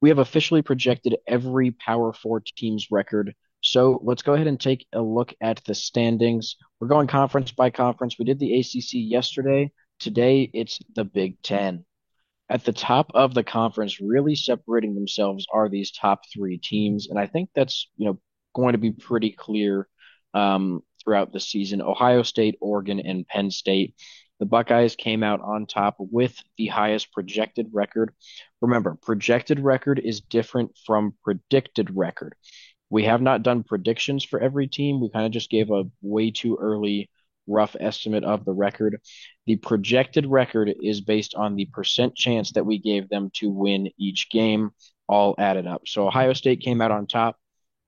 We have officially projected every Power Four team's record. So let's go ahead and take a look at the standings. We're going conference by conference. We did the ACC yesterday. Today, it's the Big Ten. At the top of the conference, really separating themselves are these top three teams. And I think that's, going to be pretty clear throughout the season. Ohio State, Oregon, and Penn State. The Buckeyes came out on top with the highest projected record. Remember, projected record is different from predicted record. We have not done predictions for every team. We kind of just gave a way too early rough estimate of the record. The projected record is based on the percent chance that we gave them to win each game, all added up. So Ohio State came out on top,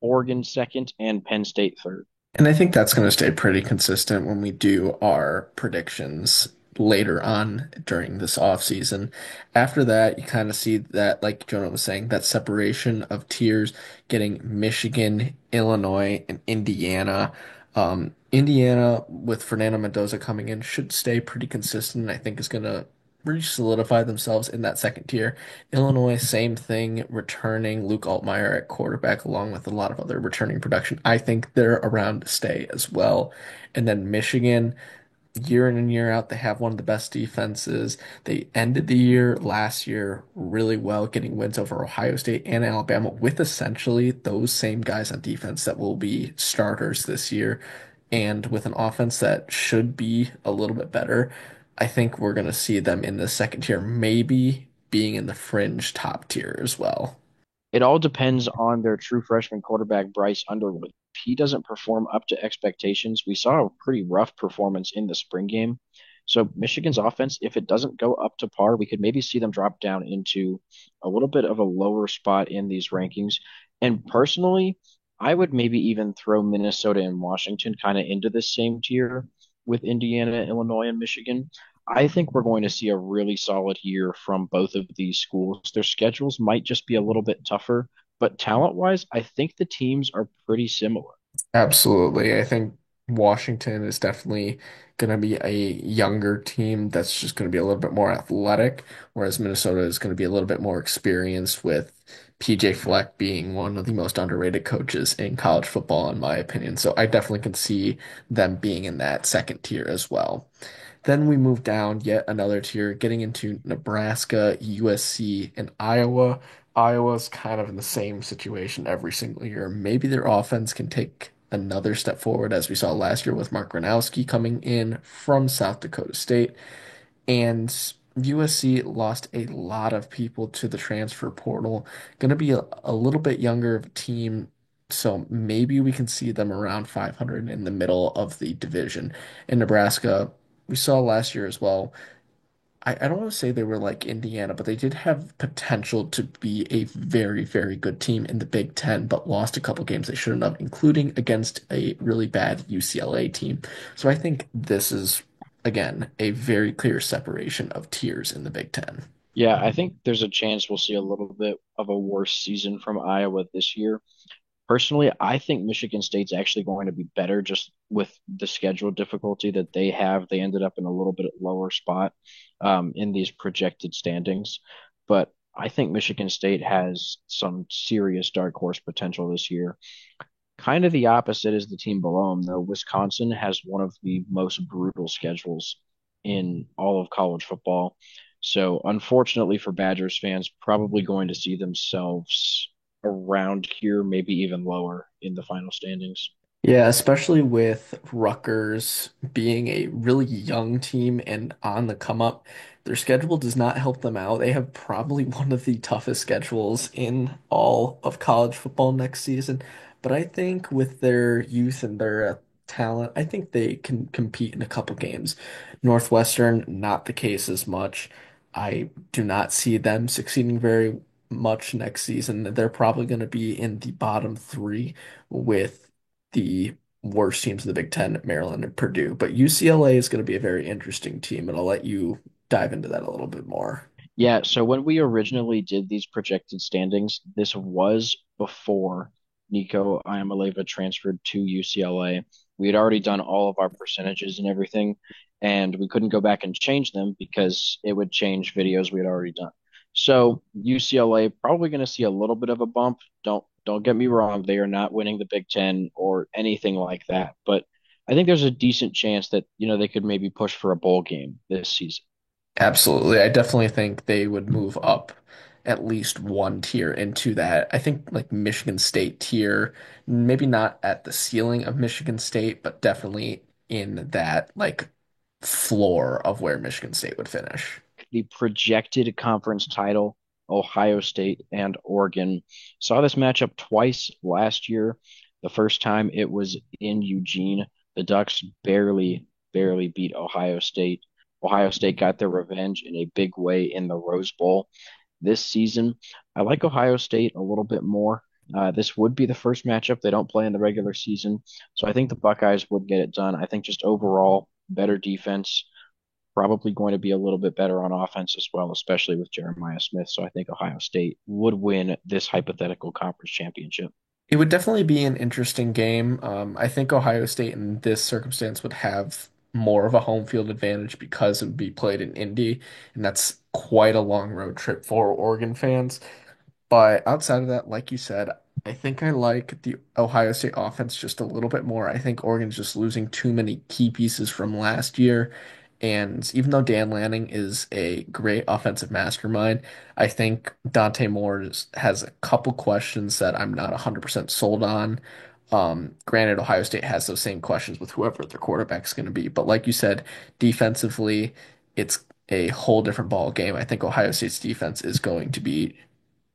Oregon second, and Penn State third. And I think that's going to stay pretty consistent when we do our predictions later on during this off season. After that, you kind of see that, like Jonah was saying, that separation of tiers, getting Michigan, Illinois, and Indiana. Indiana, with Fernando Mendoza coming in, should stay pretty consistent. I think is going to really solidify themselves in that second tier. Illinois, same thing, returning Luke Altmaier at quarterback, along with a lot of other returning production. I think they're around to stay as well. And then Michigan, year in and year out, they have one of the best defenses. They ended the year last year really well, getting wins over Ohio State and Alabama with essentially those same guys on defense that will be starters this year. And with an offense that should be a little bit better, I think we're going to see them in the second tier, maybe being in the fringe top tier as well. It all depends on their true freshman quarterback, Bryce Underwood. If he doesn't perform up to expectations, we saw a pretty rough performance in the spring game. So Michigan's offense, if it doesn't go up to par, we could maybe see them drop down into a little bit of a lower spot in these rankings. And personally, I would maybe even throw Minnesota and Washington kind of into the same tier with Indiana, Illinois, and Michigan. I think we're going to see a really solid year from both of these schools. Their schedules might just be a little bit tougher, but talent-wise, I think the teams are pretty similar. Absolutely. I think Washington is definitely going to be a younger team that's just going to be a little bit more athletic, whereas Minnesota is going to be a little bit more experienced with PJ Fleck being one of the most underrated coaches in college football, in my opinion. So I definitely can see them being in that second tier as well. Then we move down yet another tier, getting into Nebraska, USC, and Iowa. Iowa's kind of in the same situation every single year. Maybe their offense can take another step forward, as we saw last year with Mark Gronowski coming in from South Dakota State. And USC lost a lot of people to the transfer portal. Going to be a little bit younger of a team, so maybe we can see them around 500 in the middle of the division. In Nebraska, we saw last year as well. I don't want to say they were like Indiana, but they did have potential to be a very, very good team in the Big Ten, but lost a couple games they shouldn't have, including against a really bad UCLA team. So I think this is, again, a very clear separation of tiers in the Big Ten. Yeah, I think there's a chance we'll see a little bit of a worse season from Iowa this year. Personally, I think Michigan State's actually going to be better just with the schedule difficulty that they have. They ended up in a little bit lower spot in these projected standings. But I think Michigan State has some serious dark horse potential this year. Kind of the opposite is the team below them, though. Wisconsin has one of the most brutal schedules in all of college football. So, unfortunately for Badgers fans, probably going to see themselves around here, maybe even lower in the final standings. Yeah, especially with Rutgers being a really young team and on the come up, their schedule does not help them out. They have probably one of the toughest schedules in all of college football next season. But I think with their youth and their talent, I think they can compete in a couple games. Northwestern, not the case as much. I do not see them succeeding very much next season. They're probably going to be in the bottom three with the worst teams in the Big Ten, Maryland and Purdue. But UCLA is going to be a very interesting team, and I'll let you dive into that a little bit more. Yeah, so when we originally did these projected standings, this was before Nico Iamaleava transferred to UCLA. We had already done all of our percentages and everything, and we couldn't go back and change them because it would change videos we had already done. So UCLA probably going to see a little bit of a bump. Don't get me wrong, they are not winning the Big Ten or anything like that, but I think there's a decent chance that, they could maybe push for a bowl game this season. Absolutely. I definitely think they would move up at least one tier into that. I think like Michigan State tier, maybe not at the ceiling of Michigan State, but definitely in that like floor of where Michigan State would finish. The projected conference title, Ohio State and Oregon. Saw this matchup twice last year. The first time it was in Eugene. The Ducks barely beat Ohio State. Ohio State got their revenge in a big way in the Rose Bowl this season. I like Ohio State a little bit more. This would be the first matchup they don't play in the regular season, so I think the Buckeyes would get it done. I think just overall better defense, probably going to be a little bit better on offense as well, especially with Jeremiah Smith. So I think Ohio State would win this hypothetical conference championship. It would definitely be an interesting game. I think Ohio State in this circumstance would have more of a home field advantage because it would be played in Indy, and that's quite a long road trip for Oregon fans. But outside of that, like you said, I think I like the Ohio State offense just a little bit more. I think Oregon's just losing too many key pieces from last year. And even though Dan Lanning is a great offensive mastermind, I think Dante Moore has a couple questions that I'm not 100% sold on. Granted, Ohio State has those same questions with whoever their quarterback's going to be. But like you said, defensively, it's a whole different ball game. I think Ohio State's defense is going to be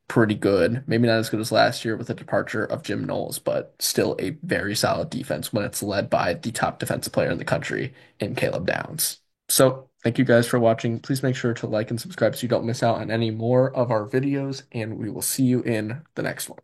pretty good. Maybe not as good as last year with the departure of Jim Knowles, but still a very solid defense when it's led by the top defensive player in the country in Caleb Downs. So, thank you guys for watching. Please make sure to like and subscribe so you don't miss out on any more of our videos, and we will see you in the next one.